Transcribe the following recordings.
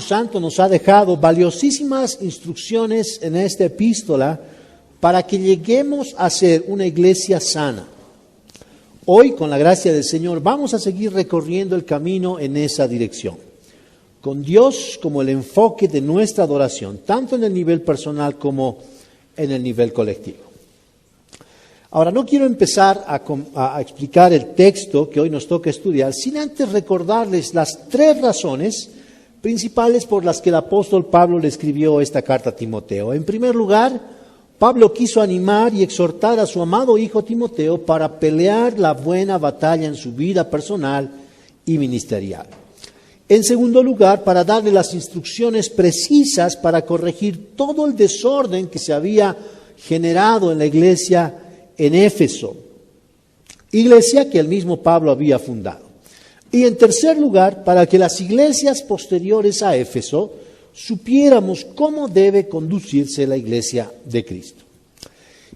Santo nos ha dejado valiosísimas instrucciones en esta epístola para que lleguemos a ser una iglesia sana. Hoy, con la gracia del Señor, vamos a seguir recorriendo el camino en esa dirección, con Dios como el enfoque de nuestra adoración, tanto en el nivel personal como en el nivel colectivo. Ahora, no quiero empezar a explicar el texto que hoy nos toca estudiar, sin antes recordarles las 3 razones principales por las que el apóstol Pablo le escribió esta carta a Timoteo. En primer lugar, Pablo quiso animar y exhortar a su amado hijo Timoteo para pelear la buena batalla en su vida personal y ministerial. En segundo lugar, para darle las instrucciones precisas para corregir todo el desorden que se había generado en la iglesia en Éfeso, iglesia que el mismo Pablo había fundado. Y en tercer lugar, para que las iglesias posteriores a Éfeso supiéramos cómo debe conducirse la iglesia de Cristo.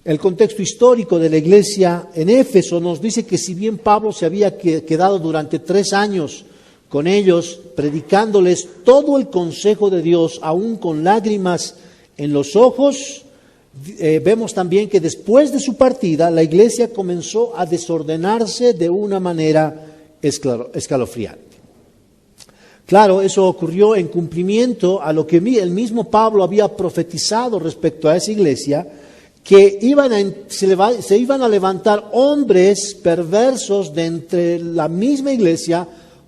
El contexto histórico de la iglesia en Éfeso nos dice que si bien Pablo se había quedado durante 3 años con ellos, predicándoles todo el consejo de Dios, aún con lágrimas en los ojos, vemos también que después de su partida, la iglesia comenzó a desordenarse de una manera escalofriante. Claro, eso ocurrió en cumplimiento a lo que el mismo Pablo había profetizado respecto a esa iglesia, que se iban a levantar hombres perversos de entre la misma iglesia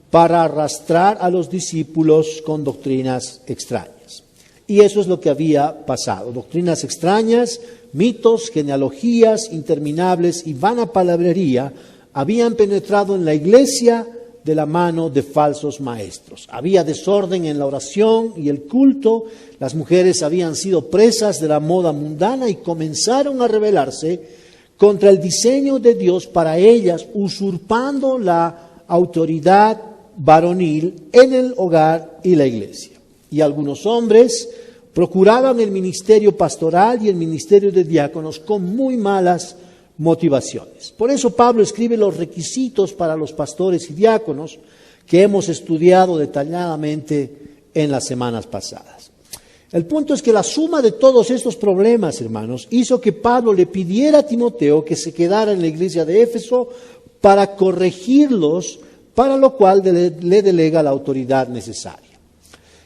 para arrastrar a los discípulos con doctrinas extrañas. Y eso es lo que había pasado. Doctrinas extrañas, mitos, genealogías interminables y vana palabrería habían penetrado en la iglesia de la mano de falsos maestros. Había desorden en la oración y el culto. Las mujeres habían sido presas de la moda mundana y comenzaron a rebelarse contra el diseño de Dios para ellas, usurpando la autoridad varonil en el hogar y la iglesia. Y algunos hombres procuraban el ministerio pastoral y el ministerio de diáconos con muy malas motivaciones. Por eso Pablo escribe los requisitos para los pastores y diáconos que hemos estudiado detalladamente en las semanas pasadas. El punto es que la suma de todos estos problemas, hermanos, hizo que Pablo le pidiera a Timoteo que se quedara en la iglesia de Éfeso para corregirlos, para lo cual le delega la autoridad necesaria.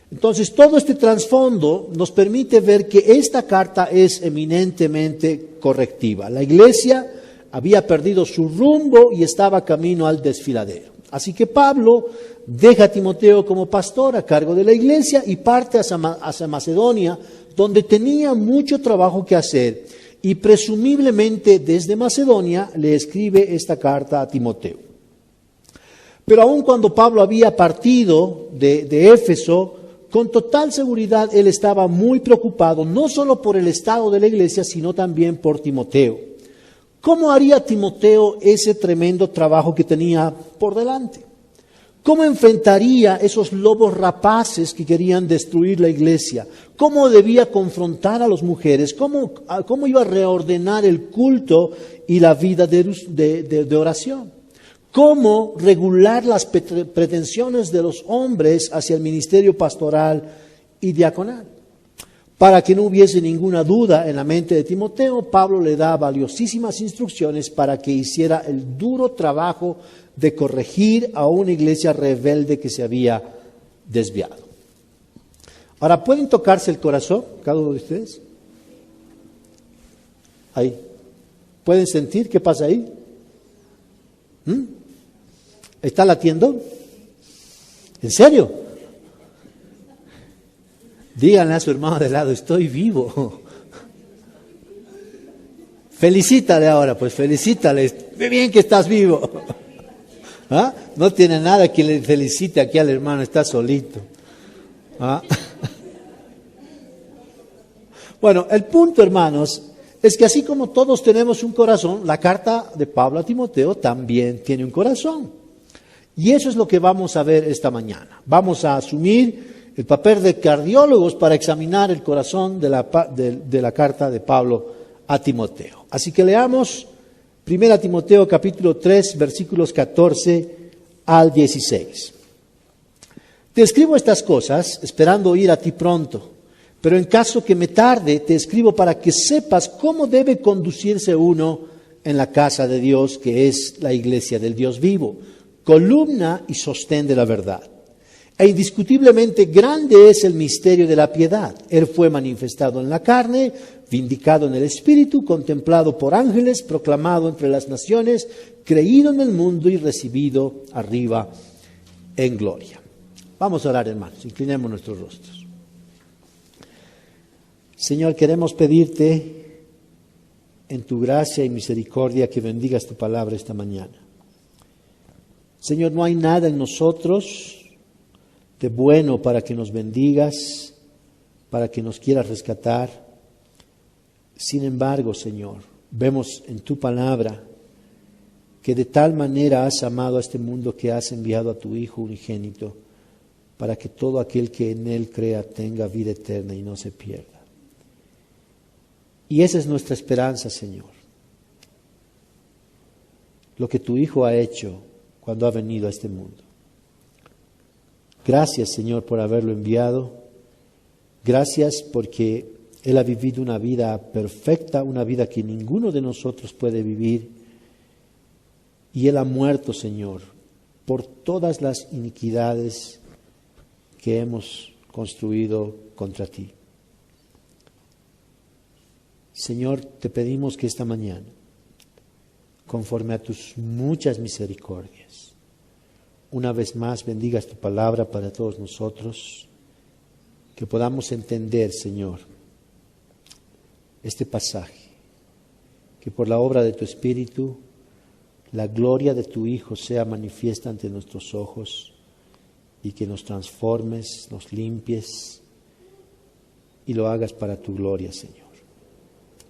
Entonces, todo este trasfondo nos permite ver que esta carta es eminentemente correctiva. La iglesia había perdido su rumbo y estaba camino al desfiladero. Así que Pablo deja a Timoteo como pastor a cargo de la iglesia y parte hacia Macedonia, donde tenía mucho trabajo que hacer. Y presumiblemente desde Macedonia le escribe esta carta a Timoteo. Pero aun cuando Pablo había partido de Éfeso, con total seguridad él estaba muy preocupado, no solo por el estado de la iglesia, sino también por Timoteo. ¿Cómo haría Timoteo ese tremendo trabajo que tenía por delante? ¿Cómo enfrentaría esos lobos rapaces que querían destruir la iglesia? ¿Cómo debía confrontar a las mujeres? ¿Cómo iba a reordenar el culto y la vida de oración? ¿Cómo regular las pretensiones de los hombres hacia el ministerio pastoral y diaconal? Para que no hubiese ninguna duda en la mente de Timoteo, Pablo le da valiosísimas instrucciones para que hiciera el duro trabajo de corregir a una iglesia rebelde que se había desviado. Ahora, ¿pueden tocarse el corazón, cada uno de ustedes? Ahí. ¿Pueden sentir qué pasa ahí? ¿Está latiendo? ¿En serio? Díganle a su hermano de lado, estoy vivo. Felicítale ahora, pues felicítale. Ve bien que estás vivo. ¿Ah? No tiene nada que le felicite aquí al hermano, está solito. ¿Ah? Bueno, el punto, hermanos, es que así como todos tenemos un corazón, la carta de Pablo a Timoteo también tiene un corazón. Y eso es lo que vamos a ver esta mañana. Vamos a asumir el papel de cardiólogos para examinar el corazón de la carta de Pablo a Timoteo. Así que leamos 1 Timoteo capítulo 3, versículos 14 al 16. Te escribo estas cosas esperando ir a ti pronto, pero en caso que me tarde, te escribo para que sepas cómo debe conducirse uno en la casa de Dios, que es la iglesia del Dios vivo, columna y sostén de la verdad. E indiscutiblemente grande es el misterio de la piedad. Él fue manifestado en la carne, vindicado en el Espíritu, contemplado por ángeles, proclamado entre las naciones, creído en el mundo y recibido arriba en gloria. Vamos a orar, hermanos, inclinemos nuestros rostros. Señor, queremos pedirte en tu gracia y misericordia que bendigas tu palabra esta mañana. Señor, no hay nada en nosotros de bueno para que nos bendigas, para que nos quieras rescatar. Sin embargo, Señor, vemos en tu palabra que de tal manera has amado a este mundo que has enviado a tu Hijo unigénito para que todo aquel que en Él crea tenga vida eterna y no se pierda. Y esa es nuestra esperanza, Señor. Lo que tu Hijo ha hecho cuando ha venido a este mundo. Gracias, Señor, por haberlo enviado. Gracias porque Él ha vivido una vida perfecta, una vida que ninguno de nosotros puede vivir. Y Él ha muerto, Señor, por todas las iniquidades que hemos construido contra ti. Señor, te pedimos que esta mañana, conforme a tus muchas misericordias, una vez más bendigas tu palabra para todos nosotros, que podamos entender, Señor, este pasaje, que por la obra de tu Espíritu, la gloria de tu Hijo sea manifiesta ante nuestros ojos y que nos transformes, nos limpies y lo hagas para tu gloria, Señor.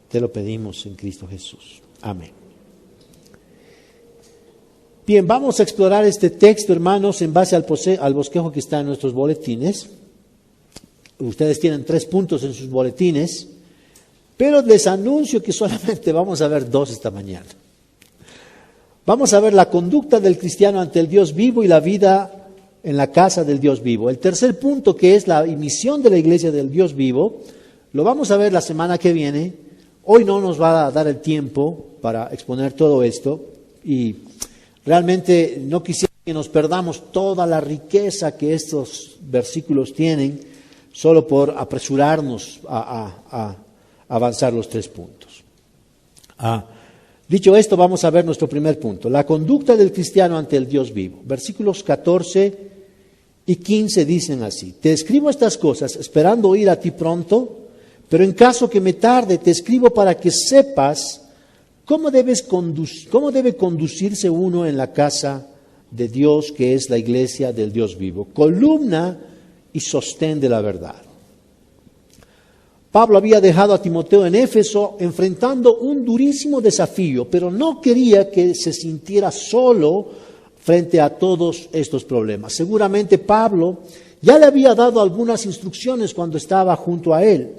Te lo pedimos en Cristo Jesús. Amén. Bien, vamos a explorar este texto, hermanos, en base al bosquejo que está en nuestros boletines. Ustedes tienen 3 puntos en sus boletines, pero les anuncio que solamente vamos a ver 2 esta mañana. Vamos a ver la conducta del cristiano ante el Dios vivo y la vida en la casa del Dios vivo. El tercer punto, que es la misión de la iglesia del Dios vivo, lo vamos a ver la semana que viene. Hoy no nos va a dar el tiempo para exponer todo esto y realmente no quisiera que nos perdamos toda la riqueza que estos versículos tienen solo por apresurarnos a avanzar los 3 puntos. Dicho esto, vamos a ver nuestro primer punto, la conducta del cristiano ante el Dios vivo. Versículos 14 y 15 dicen así: Te escribo estas cosas esperando ir a ti pronto, pero en caso que me tarde te escribo para que sepas ¿cómo debe conducirse uno en la casa de Dios, que es la iglesia del Dios vivo? Columna y sostén de la verdad. Pablo había dejado a Timoteo en Éfeso enfrentando un durísimo desafío, pero no quería que se sintiera solo frente a todos estos problemas. Seguramente Pablo ya le había dado algunas instrucciones cuando estaba junto a él,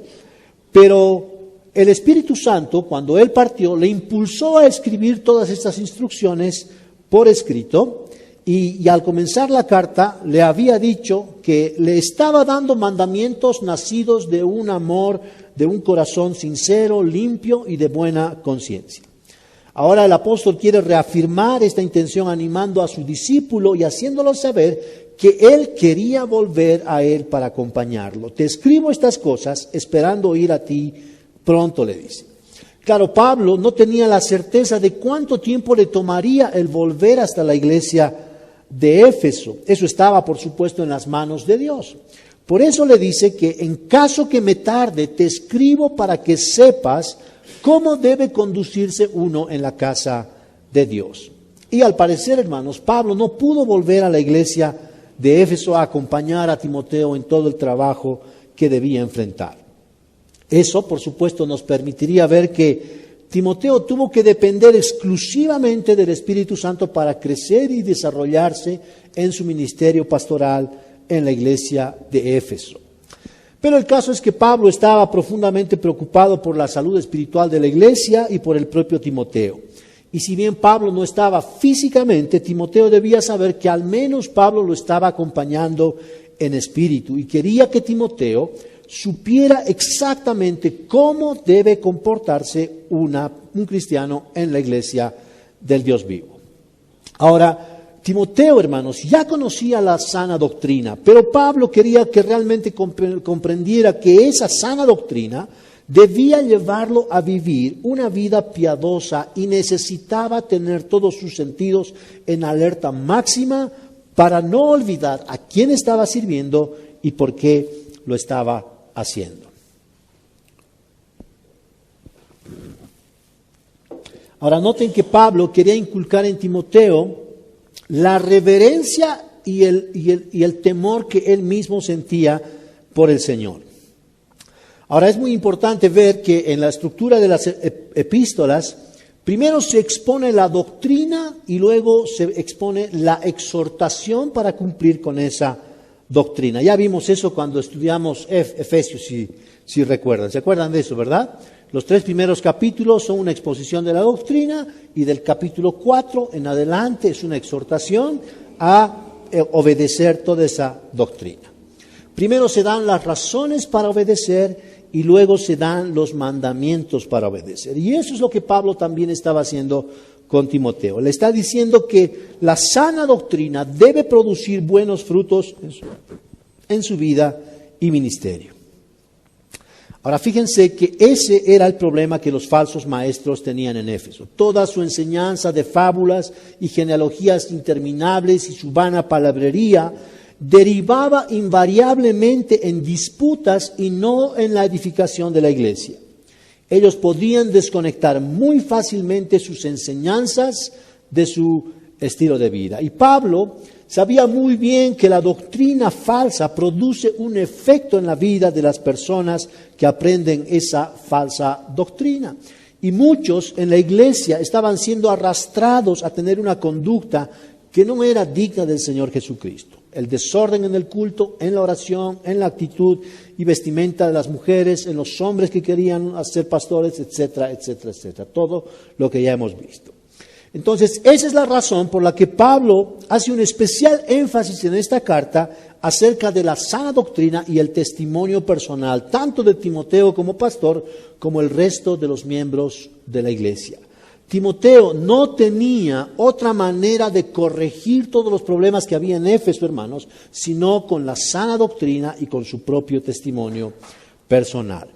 pero el Espíritu Santo, cuando él partió, le impulsó a escribir todas estas instrucciones por escrito y al comenzar la carta le había dicho que le estaba dando mandamientos nacidos de un amor, de un corazón sincero, limpio y de buena conciencia. Ahora el apóstol quiere reafirmar esta intención animando a su discípulo y haciéndolo saber que él quería volver a él para acompañarlo. Te escribo estas cosas esperando ir a ti pronto, le dice. Claro, Pablo no tenía la certeza de cuánto tiempo le tomaría el volver hasta la iglesia de Éfeso. Eso estaba, por supuesto, en las manos de Dios. Por eso le dice que en caso que me tarde, te escribo para que sepas cómo debe conducirse uno en la casa de Dios. Y al parecer, hermanos, Pablo no pudo volver a la iglesia de Éfeso a acompañar a Timoteo en todo el trabajo que debía enfrentar. Eso, por supuesto, nos permitiría ver que Timoteo tuvo que depender exclusivamente del Espíritu Santo para crecer y desarrollarse en su ministerio pastoral en la iglesia de Éfeso. Pero el caso es que Pablo estaba profundamente preocupado por la salud espiritual de la iglesia y por el propio Timoteo. Y si bien Pablo no estaba físicamente, Timoteo debía saber que al menos Pablo lo estaba acompañando en espíritu y quería que Timoteo supiera exactamente cómo debe comportarse un cristiano en la iglesia del Dios vivo. Ahora, Timoteo, hermanos, ya conocía la sana doctrina, pero Pablo quería que realmente comprendiera que esa sana doctrina debía llevarlo a vivir una vida piadosa y necesitaba tener todos sus sentidos en alerta máxima para no olvidar a quién estaba sirviendo y por qué lo estaba haciendo. Ahora noten que Pablo quería inculcar en Timoteo la reverencia y el temor que él mismo sentía por el Señor. Ahora es muy importante ver que en la estructura de las epístolas, primero se expone la doctrina y luego se expone la exhortación para cumplir con esa doctrina. Ya vimos eso cuando estudiamos Efesios, si recuerdan. ¿Se acuerdan de eso, verdad? Los 3 primeros capítulos son una exposición de la doctrina y del capítulo 4 en adelante es una exhortación a obedecer toda esa doctrina. Primero se dan las razones para obedecer y luego se dan los mandamientos para obedecer. Y eso es lo que Pablo también estaba haciendo con Timoteo. Le está diciendo que la sana doctrina debe producir buenos frutos en su vida y ministerio. Ahora fíjense que ese era el problema que los falsos maestros tenían en Éfeso. Toda su enseñanza de fábulas y genealogías interminables y su vana palabrería derivaba invariablemente en disputas y no en la edificación de la iglesia. Ellos podían desconectar muy fácilmente sus enseñanzas de su estilo de vida. Y Pablo sabía muy bien que la doctrina falsa produce un efecto en la vida de las personas que aprenden esa falsa doctrina. Y muchos en la iglesia estaban siendo arrastrados a tener una conducta que no era digna del Señor Jesucristo. El desorden en el culto, en la oración, en la actitud y vestimenta de las mujeres, en los hombres que querían ser pastores, etcétera, etcétera, etcétera. Todo lo que ya hemos visto. Entonces, esa es la razón por la que Pablo hace un especial énfasis en esta carta acerca de la sana doctrina y el testimonio personal, tanto de Timoteo como pastor, como el resto de los miembros de la iglesia. Timoteo no tenía otra manera de corregir todos los problemas que había en Éfeso, hermanos, sino con la sana doctrina y con su propio testimonio personal.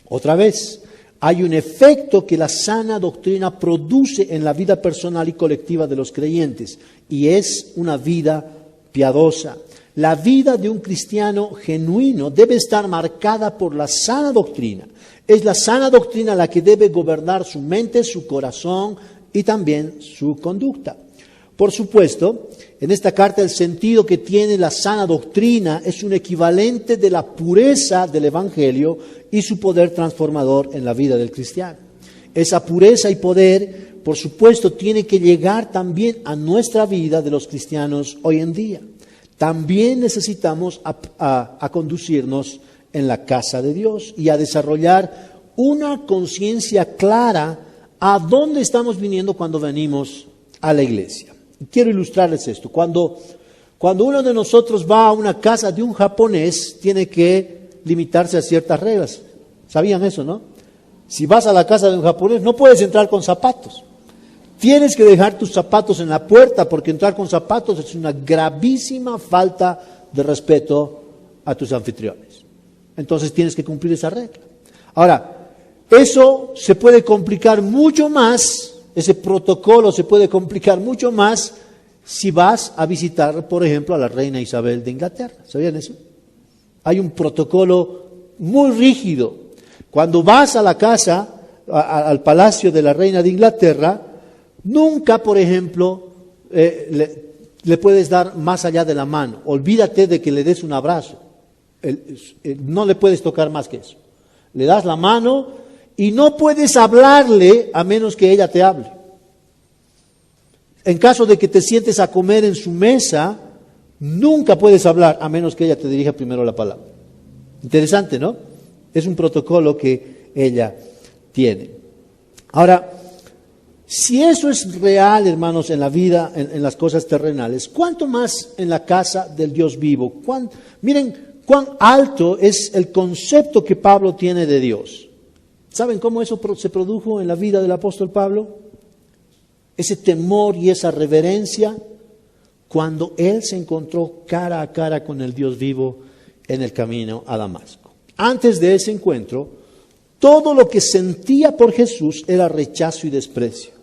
Otra vez, hay un efecto que la sana doctrina produce en la vida personal y colectiva de los creyentes, y es una vida piadosa. La vida de un cristiano genuino debe estar marcada por la sana doctrina. Es la sana doctrina la que debe gobernar su mente, su corazón y también su conducta. Por supuesto, en esta carta el sentido que tiene la sana doctrina es un equivalente de la pureza del Evangelio y su poder transformador en la vida del cristiano. Esa pureza y poder, por supuesto, tiene que llegar también a nuestra vida de los cristianos hoy en día. También necesitamos a conducirnos en la casa de Dios y a desarrollar una conciencia clara a dónde estamos viniendo cuando venimos a la iglesia. Y quiero ilustrarles esto. Cuando uno de nosotros va a una casa de un japonés, tiene que limitarse a ciertas reglas. ¿Sabían eso, no? Si vas a la casa de un japonés, no puedes entrar con zapatos. Tienes que dejar tus zapatos en la puerta, porque entrar con zapatos es una gravísima falta de respeto a tus anfitriones. Entonces tienes que cumplir esa regla. Ahora, eso se puede complicar mucho más, ese protocolo se puede complicar mucho más si vas a visitar, por ejemplo, a la reina Isabel de Inglaterra. ¿Sabían eso? Hay un protocolo muy rígido. Cuando vas a la casa, al palacio de la reina de Inglaterra, nunca, por ejemplo, le puedes dar más allá de la mano. Olvídate de que le des un abrazo. No le puedes tocar más que eso. Le das la mano y no puedes hablarle a menos que ella te hable. En caso de que te sientes a comer en su mesa, nunca puedes hablar a menos que ella te dirija primero la palabra. Interesante, ¿no? Es un protocolo que ella tiene. Ahora, Si eso es real, hermanos, en la vida, en las cosas terrenales, ¿cuánto más en la casa del Dios vivo? Miren cuán alto es el concepto que Pablo tiene de Dios. ¿Saben cómo eso se produjo en la vida del apóstol Pablo? Ese temor y esa reverencia cuando él se encontró cara a cara con el Dios vivo en el camino a Damasco. Antes de ese encuentro, todo lo que sentía por Jesús era rechazo y desprecio.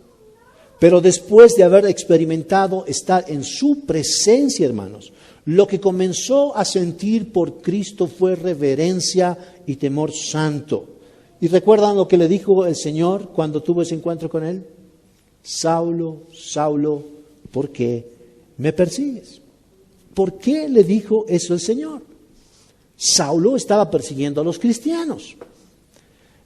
Pero después de haber experimentado estar en su presencia, hermanos, lo que comenzó a sentir por Cristo fue reverencia y temor santo. ¿Y recuerdan lo que le dijo el Señor cuando tuvo ese encuentro con él? Saulo, Saulo, ¿por qué me persigues? ¿Por qué le dijo eso el Señor? Saulo estaba persiguiendo a los cristianos.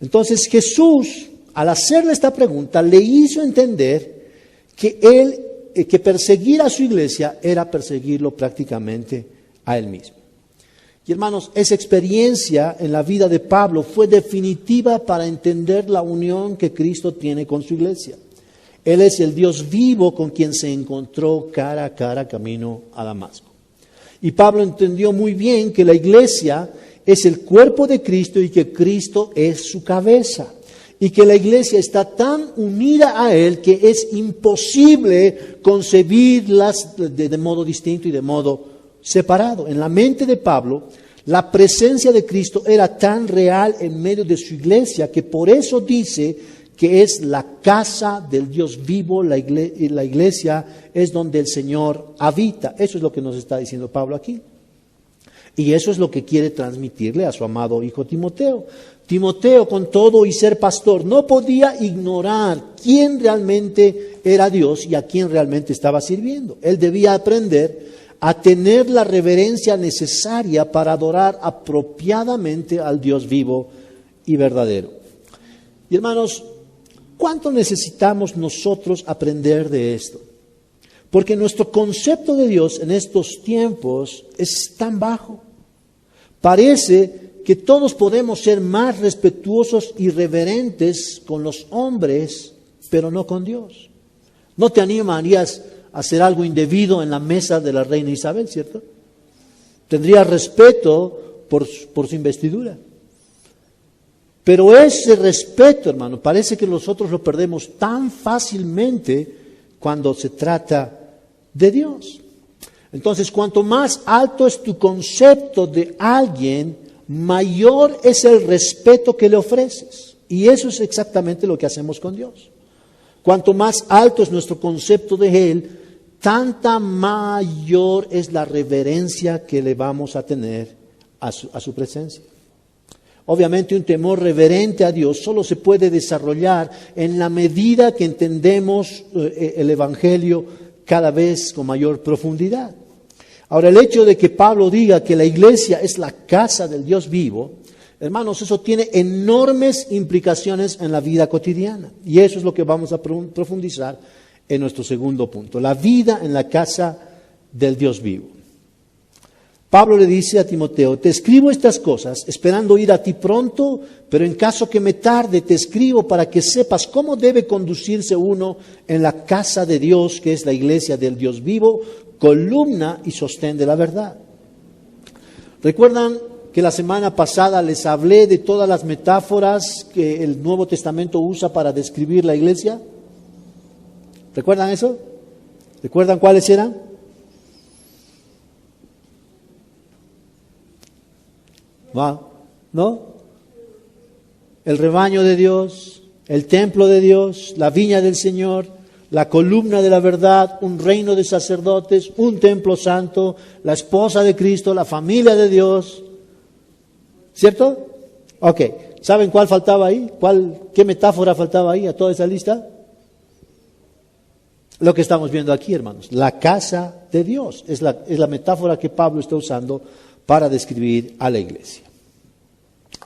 Entonces Jesús, al hacerle esta pregunta, le hizo entender que perseguir a su iglesia era perseguirlo prácticamente a él mismo. Y hermanos, esa experiencia en la vida de Pablo fue definitiva para entender la unión que Cristo tiene con su iglesia. Él es el Dios vivo con quien se encontró cara a cara camino a Damasco. Y Pablo entendió muy bien que la iglesia es el cuerpo de Cristo y que Cristo es su cabeza. Y que la iglesia está tan unida a Él que es imposible concebirlas de modo distinto y de modo separado. En la mente de Pablo, la presencia de Cristo era tan real en medio de su iglesia que por eso dice que es la casa del Dios vivo, la iglesia es donde el Señor habita. Eso es lo que nos está diciendo Pablo aquí. Y eso es lo que quiere transmitirle a su amado hijo Timoteo. Timoteo, con todo y ser pastor, no podía ignorar quién realmente era Dios y a quién realmente estaba sirviendo. Él debía aprender a tener la reverencia necesaria para adorar apropiadamente al Dios vivo y verdadero. Y hermanos, ¿cuánto necesitamos nosotros aprender de esto? Porque nuestro concepto de Dios en estos tiempos es tan bajo. Parece que todos podemos ser más respetuosos y reverentes con los hombres, pero no con Dios. ¿No te animarías a hacer algo indebido en la mesa de la reina Isabel, cierto? Tendrías respeto por su investidura. Pero ese respeto, hermano, parece que nosotros lo perdemos tan fácilmente cuando se trata de Dios. Entonces, cuanto más alto es tu concepto de alguien, mayor es el respeto que le ofreces. Y eso es exactamente lo que hacemos con Dios. Cuanto más alto es nuestro concepto de Él, tanta mayor es la reverencia que le vamos a tener a su presencia. Obviamente un temor reverente a Dios solo se puede desarrollar en la medida que entendemos el Evangelio cada vez con mayor profundidad. Ahora, el hecho de que Pablo diga que la iglesia es la casa del Dios vivo, hermanos, eso tiene enormes implicaciones en la vida cotidiana. Y eso es lo que vamos a profundizar en nuestro segundo punto, la vida en la casa del Dios vivo. Pablo le dice a Timoteo, te escribo estas cosas esperando ir a ti pronto, pero en caso que me tarde te escribo para que sepas cómo debe conducirse uno en la casa de Dios, que es la iglesia del Dios vivo, columna y sostén de la verdad. ¿Recuerdan que la semana pasada les hablé de todas las metáforas que el Nuevo Testamento usa para describir la iglesia? ¿Recuerdan eso? ¿Recuerdan cuáles eran? ¿No? El rebaño de Dios, el templo de Dios, la viña del Señor, la columna de la verdad, un reino de sacerdotes, un templo santo, la esposa de Cristo, la familia de Dios. ¿Cierto? Ok. ¿Saben cuál faltaba ahí? ¿Qué metáfora faltaba ahí a toda esa lista? Lo que estamos viendo aquí, hermanos. La casa de Dios es la metáfora que Pablo está usando para describir a la iglesia.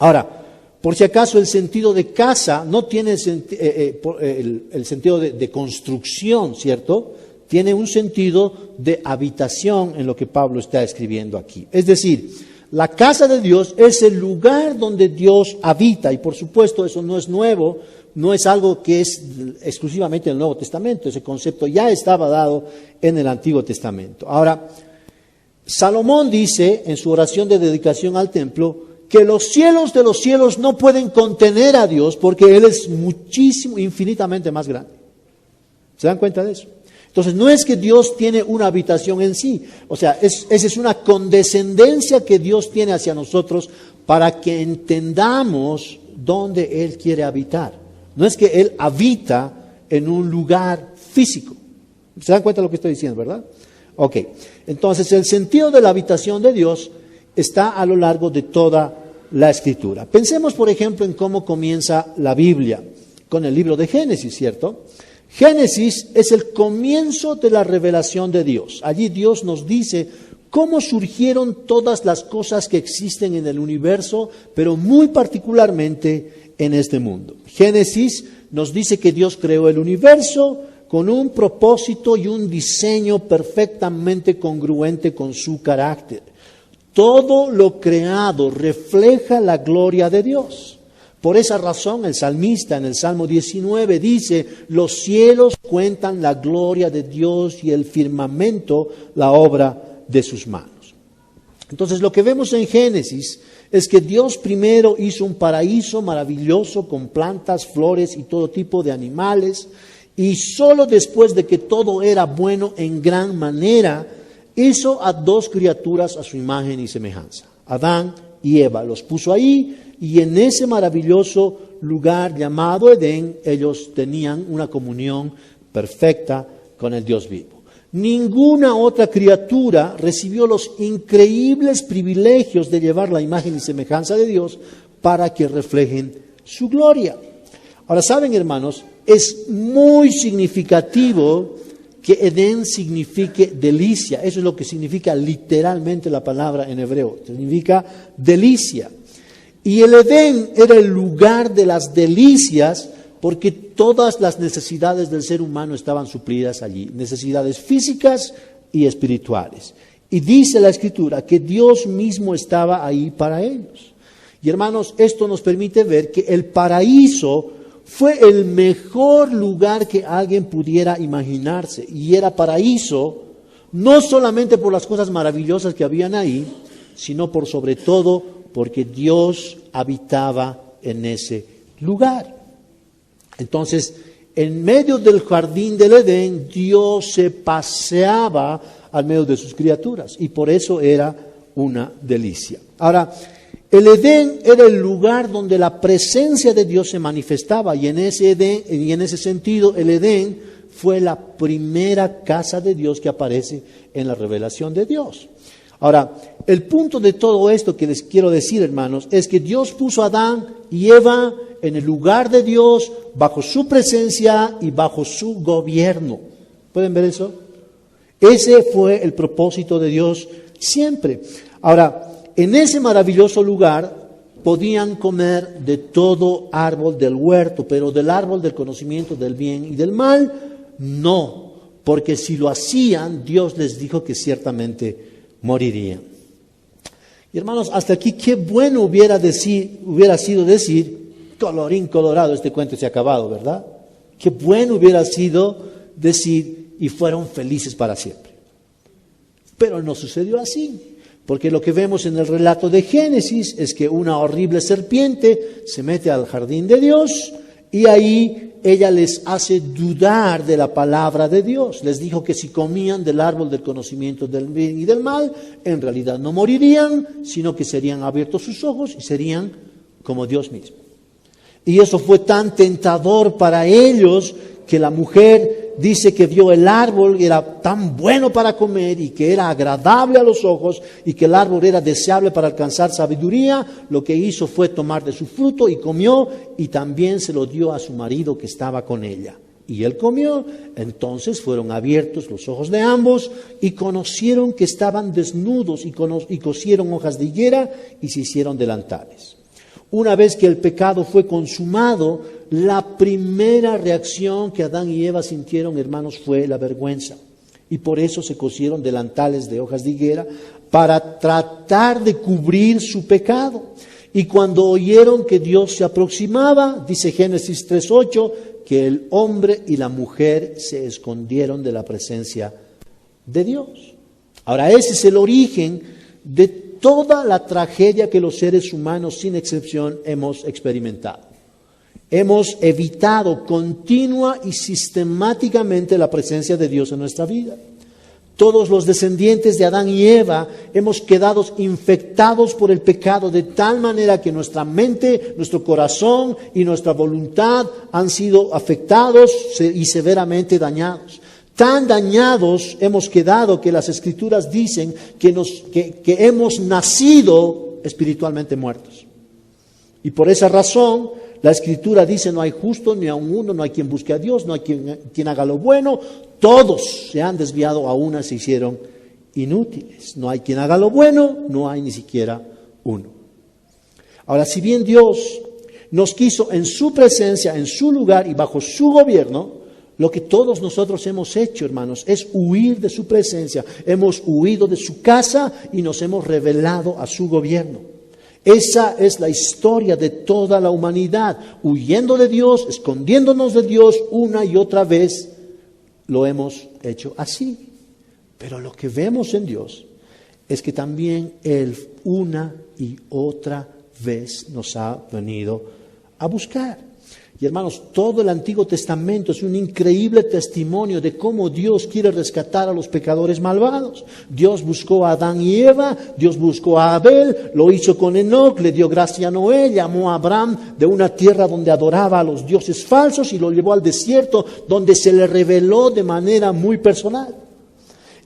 Ahora, por si acaso el sentido de casa no tiene el sentido de construcción, ¿cierto? Tiene un sentido de habitación en lo que Pablo está escribiendo aquí. Es decir, la casa de Dios es el lugar donde Dios habita. Y por supuesto eso no es nuevo, no es algo que es exclusivamente en el Nuevo Testamento. Ese concepto ya estaba dado en el Antiguo Testamento. Ahora, Salomón dice en su oración de dedicación al templo que los cielos de los cielos no pueden contener a Dios porque Él es muchísimo, infinitamente más grande. ¿Se dan cuenta de eso? Entonces, no es que Dios tiene una habitación en sí, o sea, esa es una condescendencia que Dios tiene hacia nosotros para que entendamos dónde Él quiere habitar. No es que Él habita en un lugar físico. ¿Se dan cuenta de lo que estoy diciendo, verdad? Ok, entonces el sentido de la habitación de Dios está a lo largo de toda la Escritura. Pensemos, por ejemplo, en cómo comienza la Biblia, con el libro de Génesis, ¿cierto? Génesis es el comienzo de la revelación de Dios. Allí Dios nos dice cómo surgieron todas las cosas que existen en el universo, pero muy particularmente en este mundo. Génesis nos dice que Dios creó el universo con un propósito y un diseño perfectamente congruente con su carácter. Todo lo creado refleja la gloria de Dios. Por esa razón el salmista en el Salmo 19 dice, los cielos cuentan la gloria de Dios y el firmamento la obra de sus manos. Entonces lo que vemos en Génesis es que Dios primero hizo un paraíso maravilloso con plantas, flores y todo tipo de animales, y solo después de que todo era bueno en gran manera, hizo a dos criaturas a su imagen y semejanza, Adán y Eva. Los puso ahí y en ese maravilloso lugar llamado Edén, ellos tenían una comunión perfecta con el Dios vivo. Ninguna otra criatura recibió los increíbles privilegios de llevar la imagen y semejanza de Dios para que reflejen su gloria. Ahora, ¿saben, hermanos? Es muy significativo que Edén signifique delicia. Eso es lo que significa literalmente la palabra en hebreo. Significa delicia. Y el Edén era el lugar de las delicias porque todas las necesidades del ser humano estaban suplidas allí. Necesidades físicas y espirituales. Y dice la Escritura que Dios mismo estaba ahí para ellos. Y hermanos, esto nos permite ver que el paraíso fue el mejor lugar que alguien pudiera imaginarse. Y era paraíso no solamente por las cosas maravillosas que habían ahí, sino por sobre todo porque Dios habitaba en ese lugar. Entonces, en medio del jardín del Edén, Dios se paseaba al medio de sus criaturas y por eso era una delicia. Ahora, el Edén era el lugar donde la presencia de Dios se manifestaba y en ese sentido el Edén fue la primera casa de Dios que aparece en la revelación de Dios. Ahora, el punto de todo esto que les quiero decir, hermanos, es que Dios puso a Adán y Eva en el lugar de Dios, bajo su presencia y bajo su gobierno. ¿Pueden ver eso? Ese fue el propósito de Dios siempre. Ahora, en ese maravilloso lugar podían comer de todo árbol del huerto, pero del árbol del conocimiento del bien y del mal, no, porque si lo hacían, Dios les dijo que ciertamente morirían. Y hermanos, hasta aquí qué bueno hubiera sido decir, colorín colorado, este cuento se ha acabado, ¿verdad? Qué bueno hubiera sido decir, y fueron felices para siempre. Pero no sucedió así. Porque lo que vemos en el relato de Génesis es que una horrible serpiente se mete al jardín de Dios y ahí ella les hace dudar de la palabra de Dios. Les dijo que si comían del árbol del conocimiento del bien y del mal, en realidad no morirían, sino que serían abiertos sus ojos y serían como Dios mismo. Y eso fue tan tentador para ellos que la mujer dice que vio el árbol y era tan bueno para comer y que era agradable a los ojos y que el árbol era deseable para alcanzar sabiduría. Lo que hizo fue tomar de su fruto y comió y también se lo dio a su marido que estaba con ella. Y él comió, entonces fueron abiertos los ojos de ambos y conocieron que estaban desnudos y cosieron hojas de higuera y se hicieron delantales. Una vez que el pecado fue consumado, la primera reacción que Adán y Eva sintieron, hermanos, fue la vergüenza. Y por eso se cosieron delantales de hojas de higuera para tratar de cubrir su pecado. Y cuando oyeron que Dios se aproximaba, dice Génesis 3:8, que el hombre y la mujer se escondieron de la presencia de Dios. Ahora, ese es el origen de toda la tragedia que los seres humanos, sin excepción, hemos experimentado. Hemos evitado continua y sistemáticamente la presencia de Dios en nuestra vida. Todos los descendientes de Adán y Eva hemos quedado infectados por el pecado de tal manera que nuestra mente, nuestro corazón y nuestra voluntad han sido afectados y severamente dañados. Tan dañados hemos quedado que las Escrituras dicen que hemos nacido espiritualmente muertos. Y por esa razón, la Escritura dice: no hay justo ni aun uno, no hay quien busque a Dios, no hay quien haga lo bueno. Todos se han desviado, a una se hicieron inútiles. No hay quien haga lo bueno, no hay ni siquiera uno. Ahora, si bien Dios nos quiso en su presencia, en su lugar y bajo su gobierno, lo que todos nosotros hemos hecho, hermanos, es huir de su presencia. Hemos huido de su casa y nos hemos rebelado a su gobierno. Esa es la historia de toda la humanidad, huyendo de Dios, escondiéndonos de Dios una y otra vez. Lo hemos hecho así. Pero lo que vemos en Dios es que también Él una y otra vez nos ha venido a buscar. Y hermanos, todo el Antiguo Testamento es un increíble testimonio de cómo Dios quiere rescatar a los pecadores malvados. Dios buscó a Adán y Eva, Dios buscó a Abel, lo hizo con Enoc, le dio gracia a Noé, llamó a Abraham de una tierra donde adoraba a los dioses falsos y lo llevó al desierto donde se le reveló de manera muy personal.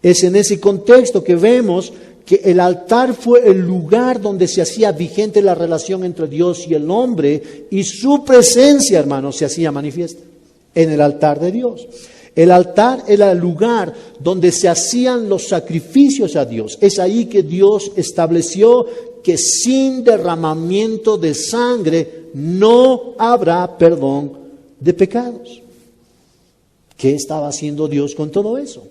Es en ese contexto que vemos que el altar fue el lugar donde se hacía vigente la relación entre Dios y el hombre, y su presencia, hermanos, se hacía manifiesta en el altar de Dios. El altar era el lugar donde se hacían los sacrificios a Dios. Es ahí que Dios estableció que sin derramamiento de sangre no habrá perdón de pecados. ¿Qué estaba haciendo Dios con todo eso?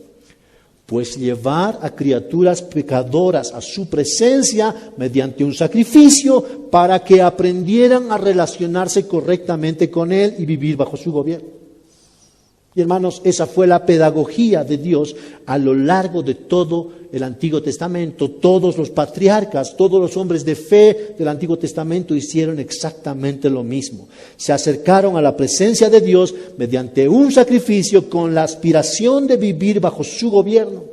Pues llevar a criaturas pecadoras a su presencia mediante un sacrificio para que aprendieran a relacionarse correctamente con Él y vivir bajo su gobierno. Y hermanos, esa fue la pedagogía de Dios a lo largo de todo el Antiguo Testamento. Todos los patriarcas, todos los hombres de fe del Antiguo Testamento hicieron exactamente lo mismo. Se acercaron a la presencia de Dios mediante un sacrificio con la aspiración de vivir bajo su gobierno.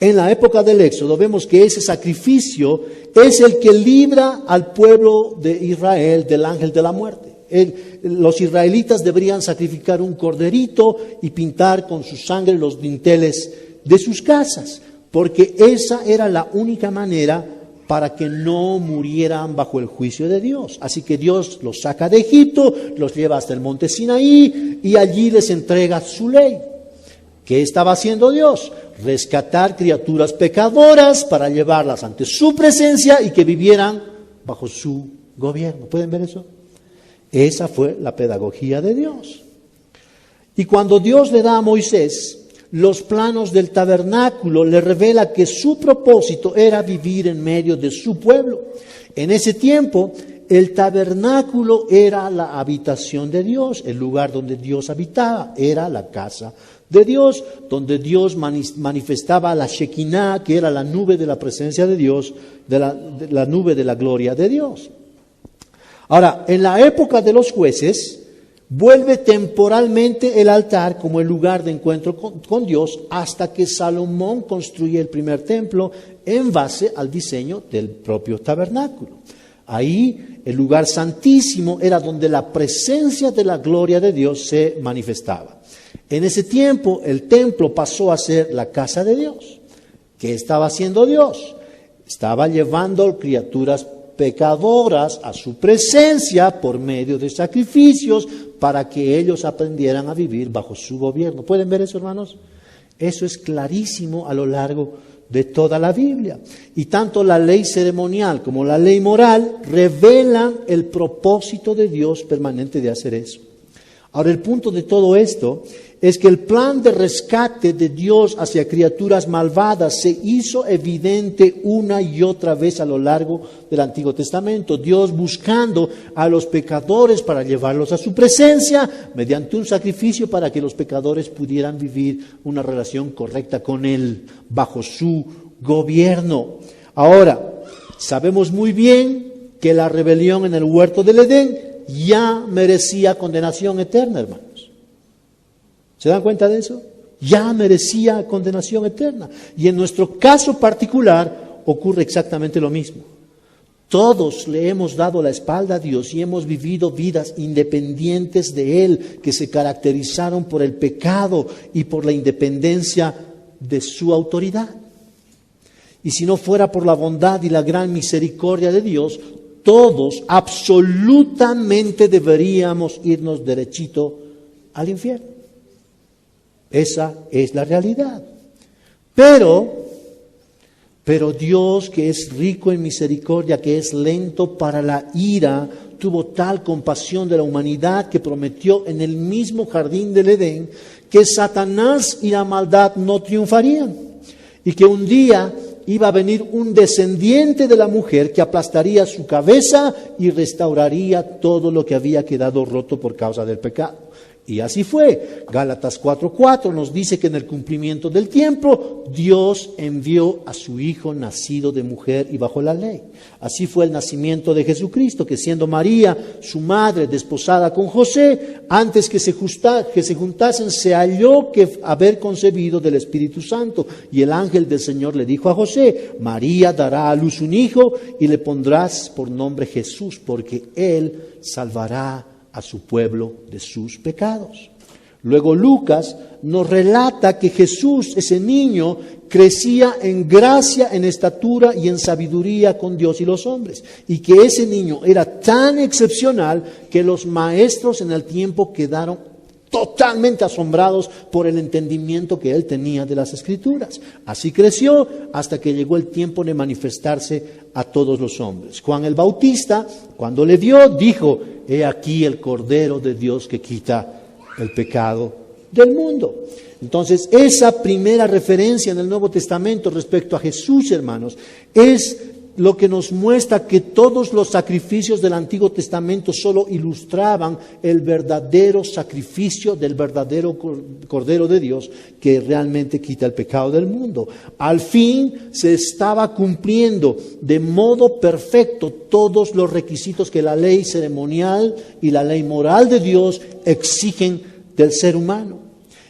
En la época del Éxodo vemos que ese sacrificio es el que libra al pueblo de Israel del ángel de la muerte. Los israelitas deberían sacrificar un corderito y pintar con su sangre los dinteles de sus casas, porque esa era la única manera para que no murieran bajo el juicio de Dios. Así que Dios los saca de Egipto, los lleva hasta el monte Sinaí y allí les entrega su ley. ¿Qué estaba haciendo Dios? Rescatar criaturas pecadoras para llevarlas ante su presencia y que vivieran bajo su gobierno. ¿Pueden ver eso? Esa fue la pedagogía de Dios. Y cuando Dios le da a Moisés los planos del tabernáculo, le revela que su propósito era vivir en medio de su pueblo. En ese tiempo, el tabernáculo era la habitación de Dios, el lugar donde Dios habitaba, era la casa de Dios, donde Dios manifestaba la Shekinah, que era la nube de la presencia de Dios, de la nube de la gloria de Dios. Ahora, en la época de los jueces, vuelve temporalmente el altar como el lugar de encuentro con Dios hasta que Salomón construye el primer templo en base al diseño del propio tabernáculo. Ahí el lugar santísimo era donde la presencia de la gloria de Dios se manifestaba. En ese tiempo el templo pasó a ser la casa de Dios. ¿Qué estaba haciendo Dios? Estaba llevando criaturas pecadoras a su presencia por medio de sacrificios para que ellos aprendieran a vivir bajo su gobierno. ¿Pueden ver eso, hermanos? Eso es clarísimo a lo largo de toda la Biblia. Y tanto la ley ceremonial como la ley moral revelan el propósito de Dios permanente de hacer eso. Ahora, el punto de todo esto es que el plan de rescate de Dios hacia criaturas malvadas se hizo evidente una y otra vez a lo largo del Antiguo Testamento. Dios buscando a los pecadores para llevarlos a su presencia mediante un sacrificio para que los pecadores pudieran vivir una relación correcta con Él bajo su gobierno. Ahora, sabemos muy bien que la rebelión en el huerto del Edén ya merecía condenación eterna, hermanos. ¿Se dan cuenta de eso? Ya merecía condenación eterna. Y en nuestro caso particular ocurre exactamente lo mismo. Todos le hemos dado la espalda a Dios y hemos vivido vidas independientes de Él, que se caracterizaron por el pecado y por la independencia de su autoridad. Y si no fuera por la bondad y la gran misericordia de Dios, todos absolutamente deberíamos irnos derechito al infierno. Esa es la realidad. Pero Dios, que es rico en misericordia, que es lento para la ira, tuvo tal compasión de la humanidad que prometió en el mismo jardín del Edén que Satanás y la maldad no triunfarían y que un día iba a venir un descendiente de la mujer que aplastaría su cabeza y restauraría todo lo que había quedado roto por causa del pecado. Y así fue. Gálatas 4:4 nos dice que en el cumplimiento del tiempo Dios envió a su Hijo nacido de mujer y bajo la ley. Así fue el nacimiento de Jesucristo, que siendo María, su madre, desposada con José, antes que se juntasen, se halló que haber concebido del Espíritu Santo. Y el ángel del Señor le dijo a José: María dará a luz un hijo y le pondrás por nombre Jesús, porque él salvará a su pueblo de sus pecados. Luego Lucas nos relata que Jesús, ese niño, crecía en gracia, en estatura y en sabiduría con Dios y los hombres. Y que ese niño era tan excepcional que los maestros en el tiempo quedaron totalmente asombrados por el entendimiento que él tenía de las Escrituras. Así creció hasta que llegó el tiempo de manifestarse a todos los hombres. Juan el Bautista, cuando le vio, dijo: He aquí el Cordero de Dios que quita el pecado del mundo. Entonces, esa primera referencia en el Nuevo Testamento respecto a Jesús, hermanos, es lo que nos muestra que todos los sacrificios del Antiguo Testamento solo ilustraban el verdadero sacrificio del verdadero Cordero de Dios que realmente quita el pecado del mundo. Al fin se estaba cumpliendo de modo perfecto todos los requisitos que la ley ceremonial y la ley moral de Dios exigen del ser humano.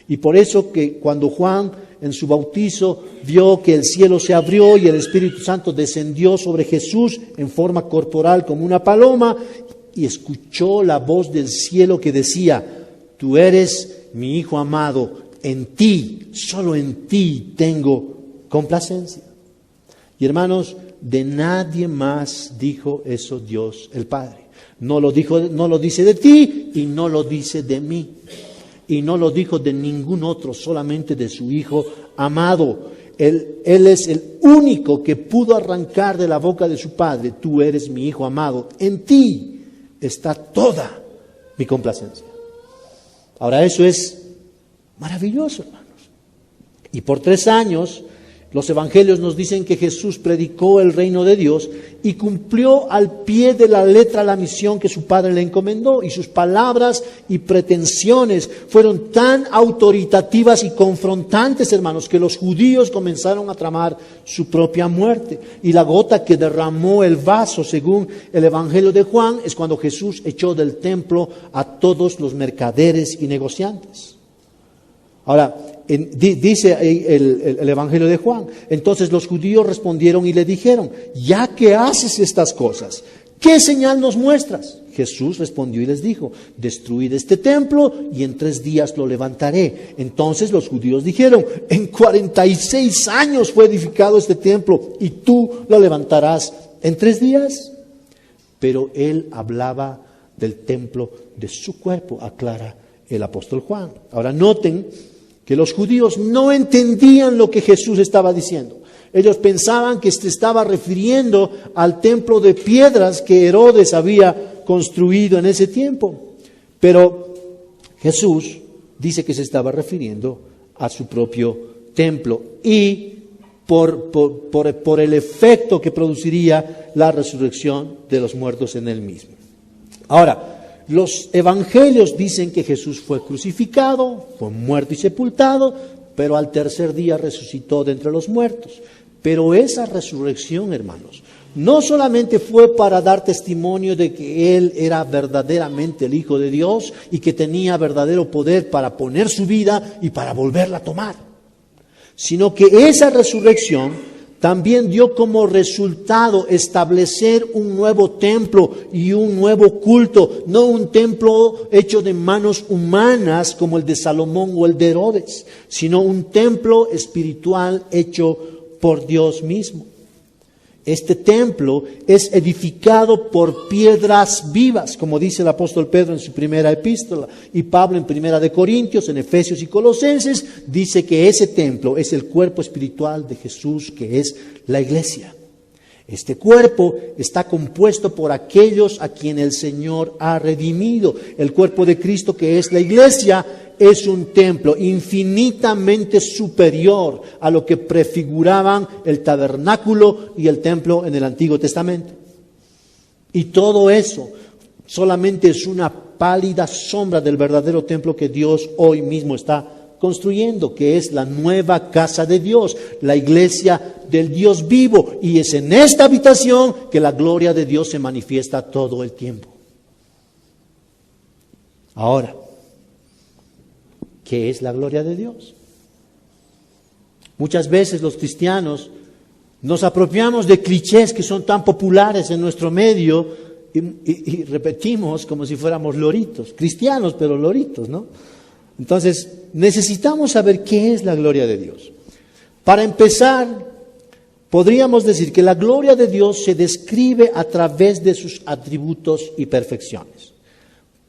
Y por eso que cuando Juan en su bautizo vio que el cielo se abrió y el Espíritu Santo descendió sobre Jesús en forma corporal como una paloma, y escuchó la voz del cielo que decía: Tú eres mi Hijo amado, en ti, solo en ti tengo complacencia. Y hermanos, de nadie más dijo eso Dios el Padre. No lo dice de ti y no lo dice de mí. Y no lo dijo de ningún otro, solamente de su Hijo amado. Él es el único que pudo arrancar de la boca de su Padre: Tú eres mi Hijo amado, en ti está toda mi complacencia. Ahora, eso es maravilloso, hermanos. Y por 3 años los evangelios nos dicen que Jesús predicó el reino de Dios y cumplió al pie de la letra la misión que su Padre le encomendó, y sus palabras y pretensiones fueron tan autoritativas y confrontantes, hermanos, que los judíos comenzaron a tramar su propia muerte. Y la gota que derramó el vaso, según el evangelio de Juan, es cuando Jesús echó del templo a todos los mercaderes y negociantes. Ahora, dice el Evangelio de Juan: entonces los judíos respondieron y le dijeron: ya que haces estas cosas, ¿qué señal nos muestras? Jesús respondió y les dijo: destruid este templo y en 3 días lo levantaré. Entonces los judíos dijeron: en 46 años fue edificado este templo y tú lo levantarás en 3 días. Pero él hablaba del templo de su cuerpo, aclara el apóstol Juan. Ahora noten que los judíos no entendían lo que Jesús estaba diciendo. Ellos pensaban que se estaba refiriendo al templo de piedras que Herodes había construido en ese tiempo. Pero Jesús dice que se estaba refiriendo a su propio templo y por el efecto que produciría la resurrección de los muertos en él mismo. Ahora, los evangelios dicen que Jesús fue crucificado, fue muerto y sepultado, pero al tercer día resucitó de entre los muertos. Pero esa resurrección, hermanos, no solamente fue para dar testimonio de que Él era verdaderamente el Hijo de Dios y que tenía verdadero poder para poner su vida y para volverla a tomar, sino que esa resurrección también dio como resultado establecer un nuevo templo y un nuevo culto, no un templo hecho de manos humanas como el de Salomón o el de Herodes, sino un templo espiritual hecho por Dios mismo. Este templo es edificado por piedras vivas, como dice el apóstol Pedro en su primera epístola, y Pablo en primera de Corintios, en Efesios y Colosenses, dice que ese templo es el cuerpo espiritual de Jesús, que es la iglesia. Este cuerpo está compuesto por aquellos a quien el Señor ha redimido. El cuerpo de Cristo, que es la iglesia, es un templo infinitamente superior a lo que prefiguraban el tabernáculo y el templo en el Antiguo Testamento. Y todo eso solamente es una pálida sombra del verdadero templo que Dios hoy mismo está construyendo, que es la nueva casa de Dios, la iglesia del Dios vivo. Y es en esta habitación que la gloria de Dios se manifiesta todo el tiempo. Ahora, ¿qué es la gloria de Dios? Muchas veces los cristianos nos apropiamos de clichés que son tan populares en nuestro medio y repetimos como si fuéramos loritos, cristianos pero loritos, ¿no? Entonces necesitamos saber qué es la gloria de Dios. Para empezar, podríamos decir que la gloria de Dios se describe a través de sus atributos y perfecciones.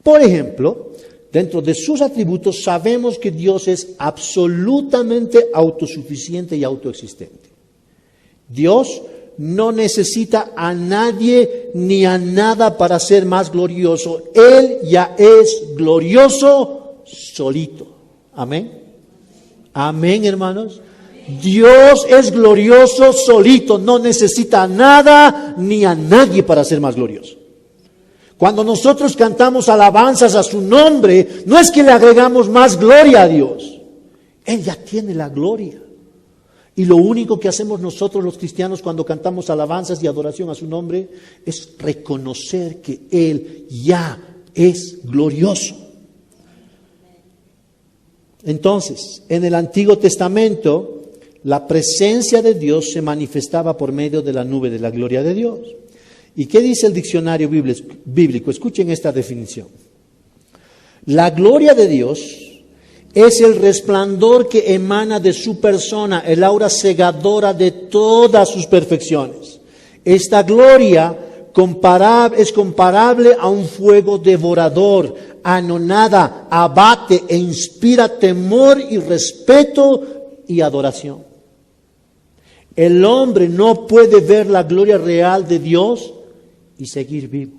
Por ejemplo, dentro de sus atributos sabemos que Dios es absolutamente autosuficiente y autoexistente. Dios no necesita a nadie ni a nada para ser más glorioso. Él ya es glorioso solito. Amén. Amén, hermanos. Dios es glorioso solito. No necesita a nada ni a nadie para ser más glorioso. Cuando nosotros cantamos alabanzas a su nombre, no es que le agregamos más gloria a Dios. Él ya tiene la gloria. Y lo único que hacemos nosotros los cristianos cuando cantamos alabanzas y adoración a su nombre es reconocer que Él ya es glorioso. Entonces, en el Antiguo Testamento, la presencia de Dios se manifestaba por medio de la nube de la gloria de Dios. ¿Y qué dice el diccionario bíblico? Escuchen esta definición. La gloria de Dios es el resplandor que emana de su persona, el aura cegadora de todas sus perfecciones. Esta gloria es comparable a un fuego devorador, anonada, abate e inspira temor y respeto y adoración. El hombre no puede ver la gloria real de Dios y seguir vivo.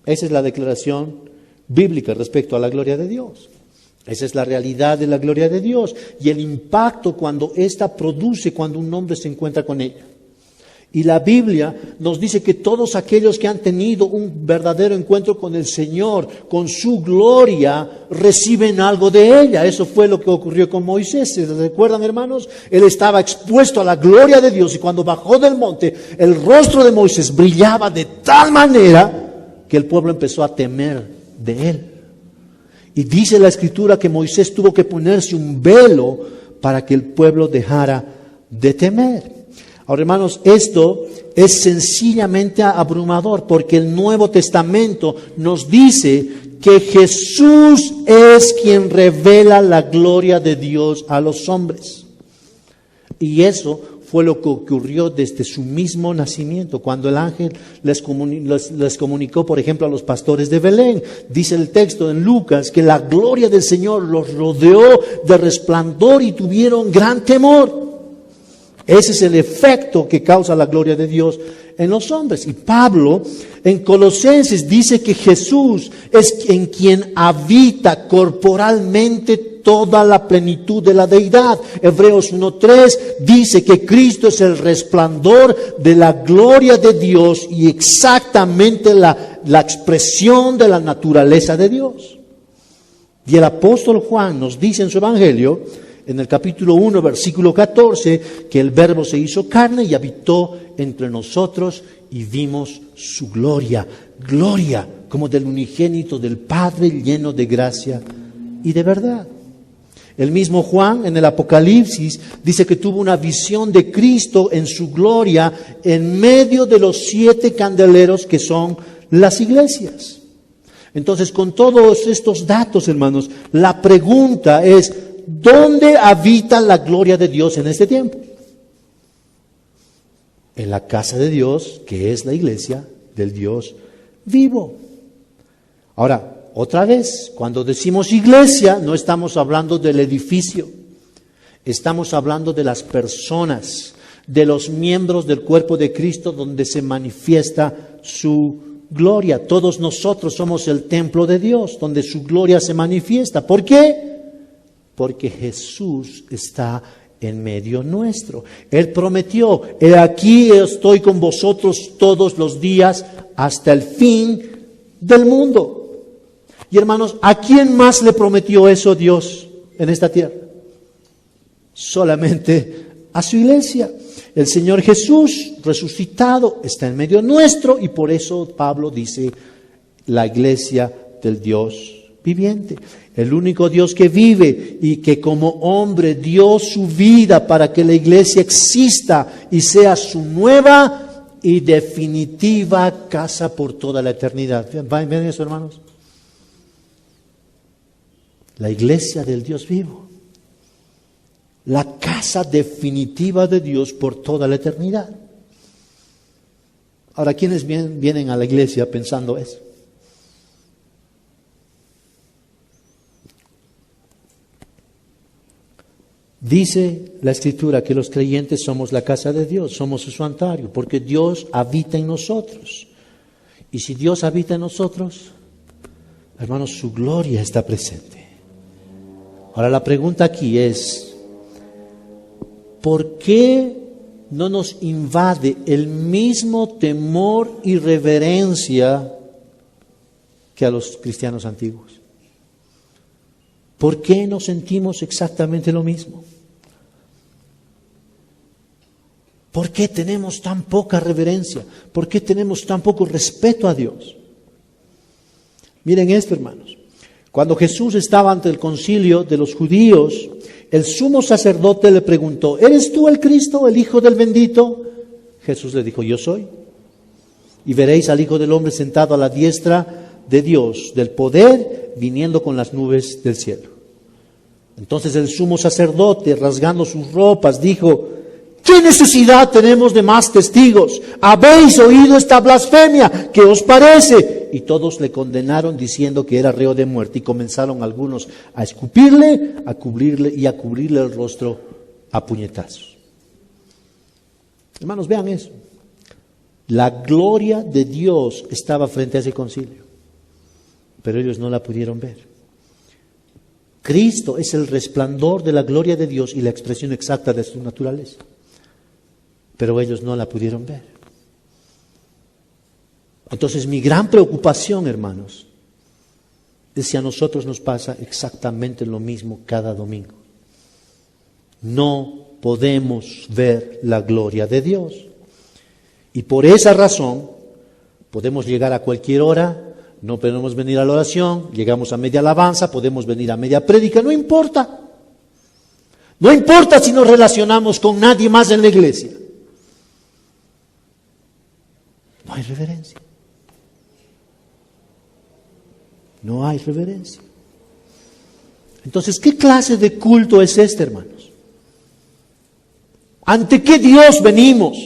Esa es la declaración bíblica respecto a la gloria de Dios. Esa es la realidad de la gloria de Dios y el impacto cuando ésta produce cuando un hombre se encuentra con ella. Y la Biblia nos dice que todos aquellos que han tenido un verdadero encuentro con el Señor, con su gloria, reciben algo de ella. Eso fue lo que ocurrió con Moisés. ¿Se recuerdan, hermanos? Él estaba expuesto a la gloria de Dios y cuando bajó del monte, el rostro de Moisés brillaba de tal manera que el pueblo empezó a temer de él. Y dice la Escritura que Moisés tuvo que ponerse un velo para que el pueblo dejara de temer. Ahora, hermanos, esto es sencillamente abrumador porque el Nuevo Testamento nos dice que Jesús es quien revela la gloria de Dios a los hombres. Y eso fue lo que ocurrió desde su mismo nacimiento, cuando el ángel les comunicó, por ejemplo, a los pastores de Belén. Dice el texto en Lucas que la gloria del Señor los rodeó de resplandor y tuvieron gran temor. Ese es el efecto que causa la gloria de Dios en los hombres. Y Pablo en Colosenses dice que Jesús es en quien habita corporalmente toda la plenitud de la deidad. Hebreos 1:3 dice que Cristo es el resplandor de la gloria de Dios y exactamente la expresión de la naturaleza de Dios. Y el apóstol Juan nos dice en su evangelio, en el capítulo 1, versículo 14, que el Verbo se hizo carne y habitó entre nosotros y vimos su gloria, gloria como del unigénito del Padre, lleno de gracia y de verdad. El mismo Juan en el Apocalipsis dice que tuvo una visión de Cristo en su gloria en medio de los 7 candeleros que son las iglesias. Entonces, con todos estos datos, hermanos, la pregunta es, ¿dónde habita la gloria de Dios en este tiempo? En la casa de Dios, que es la iglesia del Dios vivo. Ahora, otra vez, cuando decimos iglesia, no estamos hablando del edificio, estamos hablando de las personas, de los miembros del cuerpo de Cristo donde se manifiesta su gloria. Todos nosotros somos el templo de Dios, donde su gloria se manifiesta. ¿Por qué? Porque Jesús está en medio nuestro. Él prometió, he aquí estoy con vosotros todos los días hasta el fin del mundo. Y hermanos, ¿a quién más le prometió eso Dios en esta tierra? Solamente a su iglesia. El Señor Jesús resucitado está en medio nuestro y por eso Pablo dice la iglesia del Dios viviente. El único Dios que vive y que como hombre dio su vida para que la iglesia exista y sea su nueva y definitiva casa por toda la eternidad. ¿Ven eso, hermanos? La iglesia del Dios vivo. La casa definitiva de Dios por toda la eternidad. Ahora, ¿quiénes vienen a la iglesia pensando eso? Dice la Escritura que los creyentes somos la casa de Dios, somos su santuario, porque Dios habita en nosotros. Y si Dios habita en nosotros, hermanos, su gloria está presente. Ahora la pregunta aquí es, ¿por qué no nos invade el mismo temor y reverencia que a los cristianos antiguos? ¿Por qué no sentimos exactamente lo mismo? ¿Por qué tenemos tan poca reverencia? ¿Por qué tenemos tan poco respeto a Dios? Miren esto, hermanos. Cuando Jesús estaba ante el concilio de los judíos, el sumo sacerdote le preguntó, ¿eres tú el Cristo, el Hijo del bendito? Jesús le dijo, yo soy. Y veréis al Hijo del Hombre sentado a la diestra de Dios, del poder, viniendo con las nubes del cielo. Entonces el sumo sacerdote, rasgando sus ropas, dijo, ¿qué necesidad tenemos de más testigos? ¿Habéis oído esta blasfemia? ¿Qué os parece? Y todos le condenaron diciendo que era reo de muerte. Y comenzaron algunos a escupirle, a cubrirle el rostro a puñetazos. Hermanos, vean eso. La gloria de Dios estaba frente a ese concilio, pero ellos no la pudieron ver. Cristo es el resplandor de la gloria de Dios y la expresión exacta de su naturaleza, pero ellos no la pudieron ver. Entonces mi gran preocupación, hermanos, es si a nosotros nos pasa exactamente lo mismo cada domingo. No podemos ver la gloria de Dios. Y por esa razón podemos llegar a cualquier hora, no podemos venir a la oración, llegamos a media alabanza, podemos venir a media prédica, no importa. No importa si nos relacionamos con nadie más en la iglesia. No hay reverencia. No hay reverencia. Entonces, ¿qué clase de culto es este, hermanos? ¿Ante qué Dios venimos?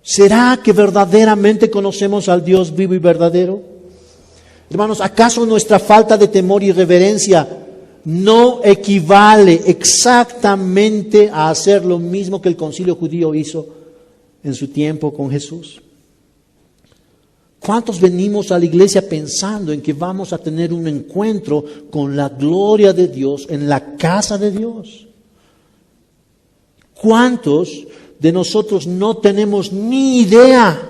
¿Será que verdaderamente conocemos al Dios vivo y verdadero? Hermanos, ¿acaso nuestra falta de temor y reverencia no equivale exactamente a hacer lo mismo que el concilio judío hizo en su tiempo con Jesús. ¿Cuántos venimos a la iglesia pensando en que vamos a tener un encuentro con la gloria de Dios en la casa de Dios? ¿Cuántos de nosotros no tenemos ni idea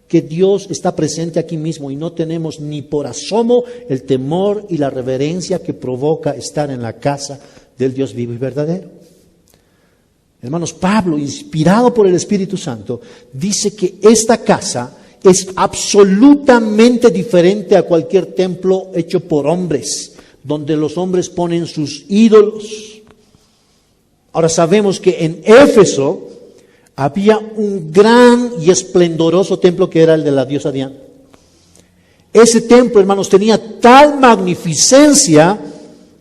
que Dios está presente aquí mismo y no tenemos ni por asomo el temor y la reverencia que provoca estar en la casa del Dios vivo y verdadero? Hermanos, Pablo, inspirado por el Espíritu Santo, dice que esta casa es absolutamente diferente a cualquier templo hecho por hombres, donde los hombres ponen sus ídolos. Ahora sabemos que en Éfeso había un gran y esplendoroso templo que era el de la diosa Diana. Ese templo, hermanos, tenía tal magnificencia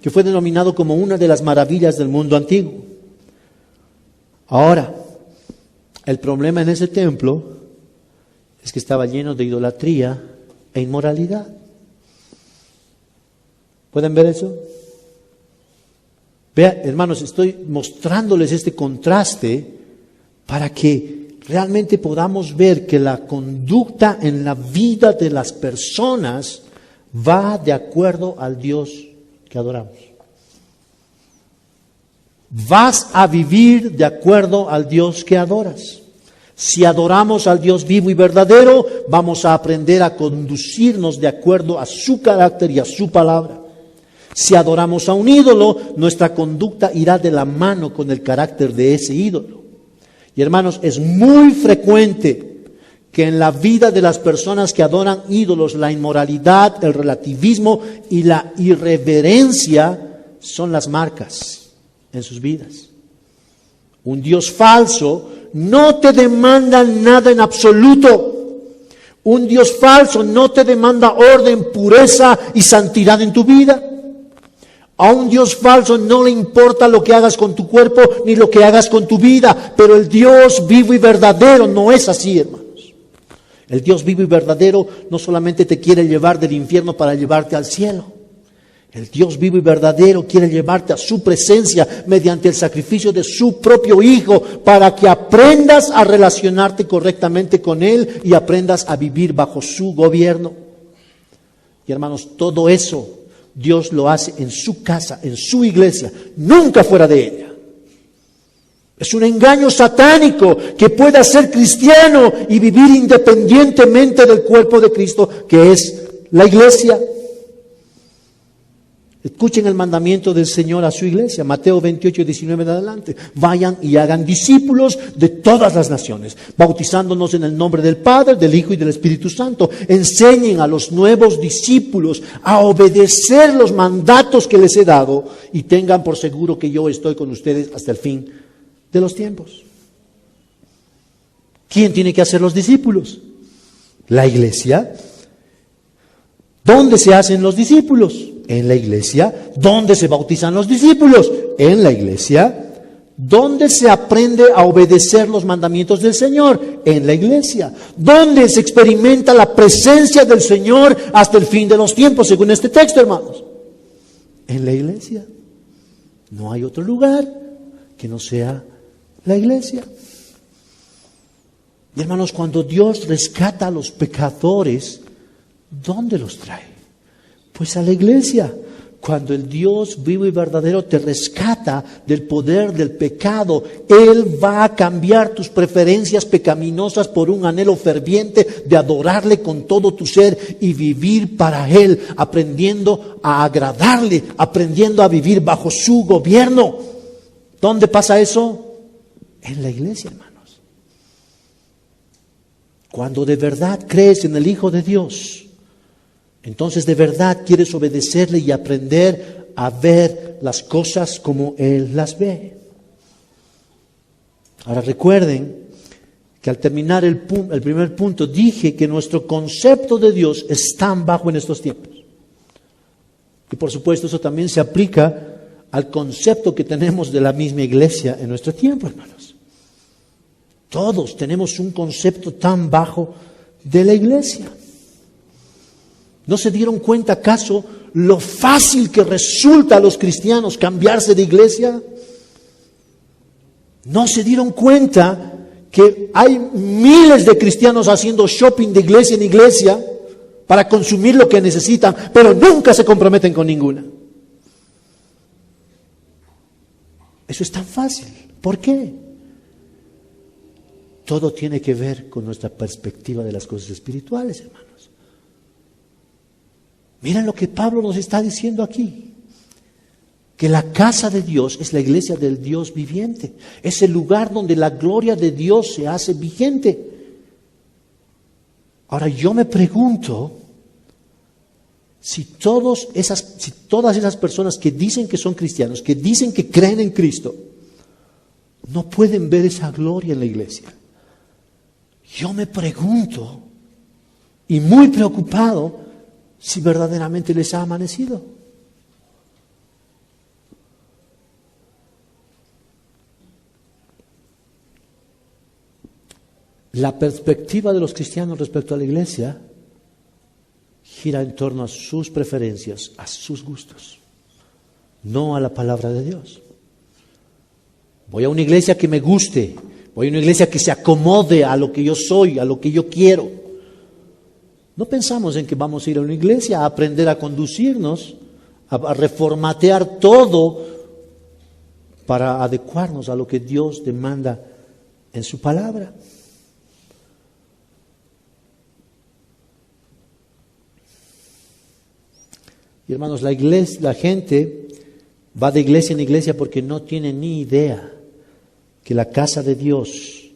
que fue denominado como una de las maravillas del mundo antiguo. Ahora, el problema en ese templo es que estaba lleno de idolatría e inmoralidad. ¿Pueden ver eso? Vean, hermanos, estoy mostrándoles este contraste para que realmente podamos ver que la conducta en la vida de las personas va de acuerdo al Dios que adoramos. Vas a vivir de acuerdo al Dios que adoras. Si adoramos al Dios vivo y verdadero, vamos a aprender a conducirnos de acuerdo a su carácter y a su palabra. Si adoramos a un ídolo, nuestra conducta irá de la mano con el carácter de ese ídolo. Y hermanos, es muy frecuente que en la vida de las personas que adoran ídolos, la inmoralidad, el relativismo y la irreverencia son las marcas en sus vidas. Un Dios falso no te demanda nada en absoluto. Un Dios falso no te demanda orden, pureza y santidad en tu vida. A un Dios falso no le importa lo que hagas con tu cuerpo ni lo que hagas con tu vida. Pero el Dios vivo y verdadero no es así, hermanos. El Dios vivo y verdadero no solamente te quiere llevar del infierno para llevarte al cielo. El Dios vivo y verdadero quiere llevarte a su presencia mediante el sacrificio de su propio Hijo para que aprendas a relacionarte correctamente con Él y aprendas a vivir bajo su gobierno. Y hermanos, todo eso Dios lo hace en su casa, en su iglesia, nunca fuera de ella. Es un engaño satánico que pueda ser cristiano y vivir independientemente del cuerpo de Cristo, que es la iglesia. Escuchen el mandamiento del Señor a su iglesia, Mateo 28, 19 en adelante. Vayan y hagan discípulos de todas las naciones, bautizándonos en el nombre del Padre, del Hijo y del Espíritu Santo. Enseñen a los nuevos discípulos a obedecer los mandatos que les he dado y tengan por seguro que yo estoy con ustedes hasta el fin de los tiempos. ¿Quién tiene que hacer los discípulos? La iglesia. ¿Dónde se hacen los discípulos? En la iglesia. ¿Dónde se bautizan los discípulos? En la iglesia. ¿Dónde se aprende a obedecer los mandamientos del Señor? En la iglesia. ¿Dónde se experimenta la presencia del Señor hasta el fin de los tiempos, según este texto, hermanos? En la iglesia. No hay otro lugar que no sea la iglesia. Y hermanos, cuando Dios rescata a los pecadores, ¿dónde los trae? Pues a la iglesia. Cuando el Dios vivo y verdadero te rescata del poder del pecado, Él va a cambiar tus preferencias pecaminosas por un anhelo ferviente de adorarle con todo tu ser y vivir para Él, aprendiendo a agradarle, aprendiendo a vivir bajo su gobierno. ¿Dónde pasa eso? En la iglesia, hermanos. Cuando de verdad crees en el Hijo de Dios, entonces de verdad quieres obedecerle y aprender a ver las cosas como Él las ve. Ahora recuerden que al terminar el primer punto dije que nuestro concepto de Dios es tan bajo en estos tiempos. Y por supuesto eso también se aplica al concepto que tenemos de la misma iglesia en nuestro tiempo, hermanos. Todos tenemos un concepto tan bajo de la iglesia. ¿No se dieron cuenta acaso lo fácil que resulta a los cristianos cambiarse de iglesia? ¿No se dieron cuenta que hay miles de cristianos haciendo shopping de iglesia en iglesia para consumir lo que necesitan, pero nunca se comprometen con ninguna? Eso es tan fácil. ¿Por qué? Todo tiene que ver con nuestra perspectiva de las cosas espirituales, hermanos. Miren lo que Pablo nos está diciendo aquí. Que la casa de Dios es la iglesia del Dios viviente. Es el lugar donde la gloria de Dios se hace vigente. Ahora yo me pregunto si todas esas personas que dicen que son cristianos, que dicen que creen en Cristo, no pueden ver esa gloria en la iglesia. Yo me pregunto, y muy preocupado, si verdaderamente les ha amanecido. La perspectiva de los cristianos respecto a la iglesia gira en torno a sus preferencias, a sus gustos, no a la palabra de Dios. Voy a una iglesia que me guste, voy a una iglesia que se acomode a lo que yo soy, a lo que yo quiero. No pensamos en que vamos a ir a una iglesia a aprender a conducirnos, a reformatear todo para adecuarnos a lo que Dios demanda en su palabra. Y hermanos, la gente va de iglesia en iglesia porque no tiene ni idea que la casa de Dios,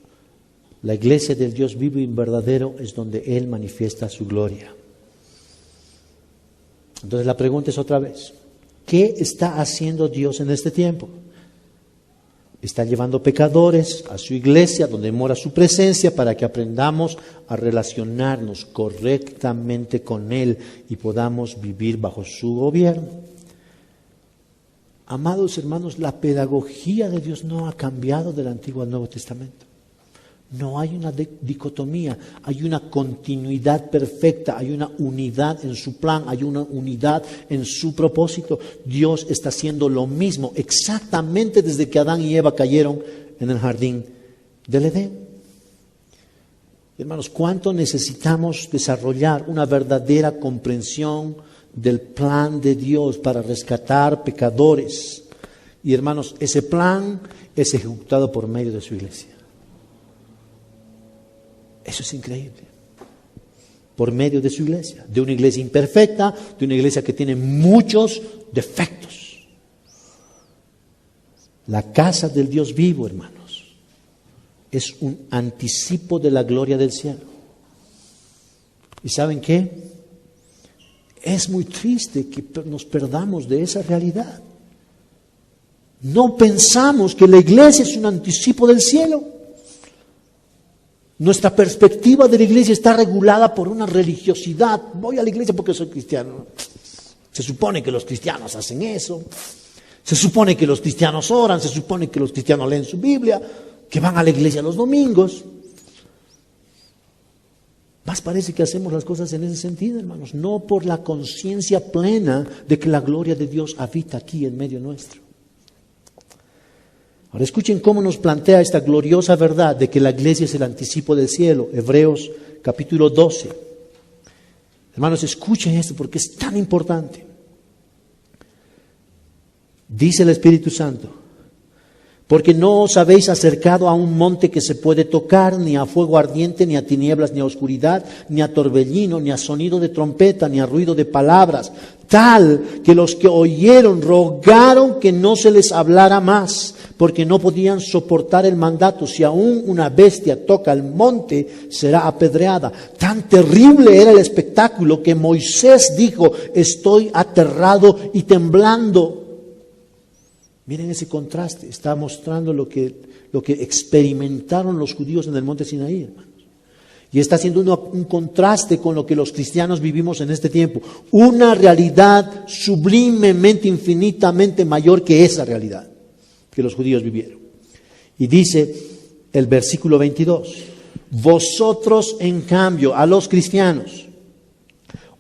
la iglesia del Dios vivo y verdadero, es donde Él manifiesta su gloria. Entonces la pregunta es otra vez, ¿qué está haciendo Dios en este tiempo? Está llevando pecadores a su iglesia donde mora su presencia para que aprendamos a relacionarnos correctamente con Él y podamos vivir bajo su gobierno. Amados hermanos, la pedagogía de Dios no ha cambiado del Antiguo al Nuevo Testamento. No hay una dicotomía, hay una continuidad perfecta, hay una unidad en su plan, hay una unidad en su propósito. Dios está haciendo lo mismo exactamente desde que Adán y Eva cayeron en el jardín del Edén. Hermanos, ¿cuánto necesitamos desarrollar una verdadera comprensión del plan de Dios para rescatar pecadores? Y hermanos, ese plan es ejecutado por medio de su iglesia. Eso es increíble. Por medio de su iglesia, de una iglesia imperfecta, de una iglesia que tiene muchos defectos. La casa del Dios vivo, hermanos, es un anticipo de la gloria del cielo. ¿Y saben qué? Es muy triste que nos perdamos de esa realidad. No pensamos que la iglesia es un anticipo del cielo. Nuestra perspectiva de la iglesia está regulada por una religiosidad. Voy a la iglesia porque soy cristiano. Se supone que los cristianos hacen eso. Se supone que los cristianos oran. Se supone que los cristianos leen su Biblia. Que van a la iglesia los domingos. Más parece que hacemos las cosas en ese sentido, hermanos. No por la conciencia plena de que la gloria de Dios habita aquí en medio nuestro. Ahora escuchen cómo nos plantea esta gloriosa verdad de que la iglesia es el anticipo del cielo. Hebreos capítulo 12. Hermanos, escuchen esto porque es tan importante. Dice el Espíritu Santo: porque no os habéis acercado a un monte que se puede tocar, ni a fuego ardiente, ni a tinieblas, ni a oscuridad, ni a torbellino, ni a sonido de trompeta, ni a ruido de palabras, tal que los que oyeron rogaron que no se les hablara más, porque no podían soportar el mandato. Si aún una bestia toca el monte, será apedreada. Tan terrible era el espectáculo que Moisés dijo: estoy aterrado y temblando. Miren ese contraste, está mostrando lo que experimentaron los judíos en el monte Sinaí, hermanos. Y está haciendo un contraste con lo que los cristianos vivimos en este tiempo. Una realidad sublimemente, infinitamente mayor que esa realidad que los judíos vivieron. Y dice el versículo 22, vosotros en cambio, a los cristianos,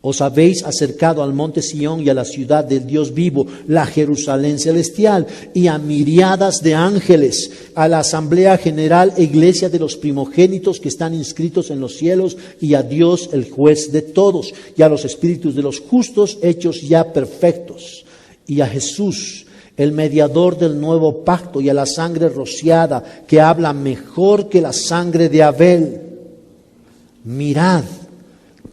Os habéis acercado al monte Sión y a la ciudad del Dios vivo, la Jerusalén celestial, y a miriadas de ángeles, a la asamblea general e iglesia de los primogénitos que están inscritos en los cielos, y a Dios el juez de todos, y a los espíritus de los justos hechos ya perfectos, y a Jesús, el mediador del nuevo pacto, y a la sangre rociada, que habla mejor que la sangre de Abel. Mirad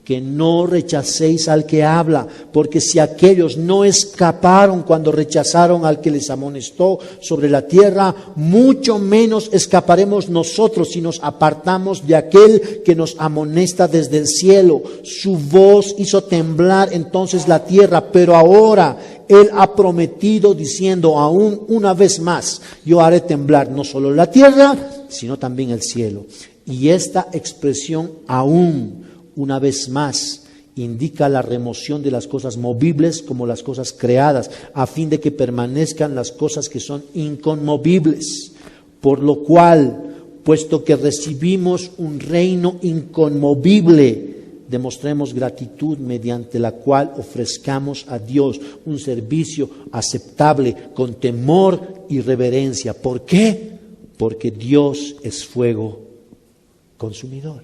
que no rechacéis al que habla, porque si aquellos no escaparon cuando rechazaron al que les amonestó sobre la tierra, mucho menos escaparemos nosotros si nos apartamos de aquel que nos amonesta desde el cielo. Su voz hizo temblar entonces la tierra, pero ahora Él ha prometido diciendo, aún una vez más, yo haré temblar no solo la tierra, sino también el cielo. Y esta expresión aún, una vez más, indica la remoción de las cosas movibles como las cosas creadas, a fin de que permanezcan las cosas que son inconmovibles. Por lo cual, puesto que recibimos un reino inconmovible, demostremos gratitud mediante la cual ofrezcamos a Dios un servicio aceptable con temor y reverencia. ¿Por qué? Porque Dios es fuego consumidor.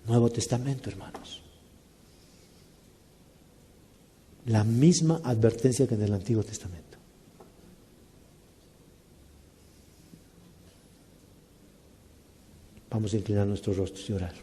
Nuevo Testamento, hermanos. La misma advertencia que en el Antiguo Testamento. Vamos a inclinar nuestros rostros y orar.